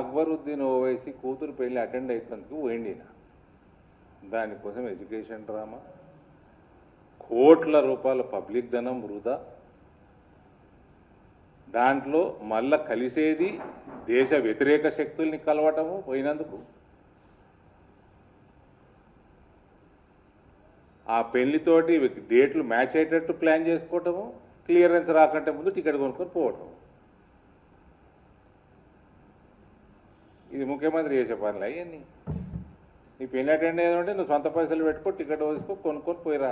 అక్బరుద్దీన్ ఓవైసీ కూతురు పెళ్లి అటెండ్ అవుతుందుకు పోయిండిన దానికోసం ఎడ్యుకేషన్ డ్రామా, కోట్ల రూపాయల పబ్లిక్ ధనం వృధా, దాంట్లో మళ్ళా కలిసేది దేశ వ్యతిరేక శక్తుల్ని కలవటము పోయినందుకు. ఆ పెళ్లితోటి డేట్లు మ్యాచ్ అయ్యేటట్టు ప్లాన్ చేసుకోవటము, క్లియరెన్స్ రాకంటే ముందు టికెట్ కొనుక్కొని పోవటం. ఇది ముఖ్యమంత్రి చేసే పనులు అవన్నీ. నీ పెళ్లి అటెండ్ అయ్యేదంటే నువ్వు సొంత పైసలు పెట్టుకో, టికెట్ వేసుకో, కొనుక్కొని పోయిరా.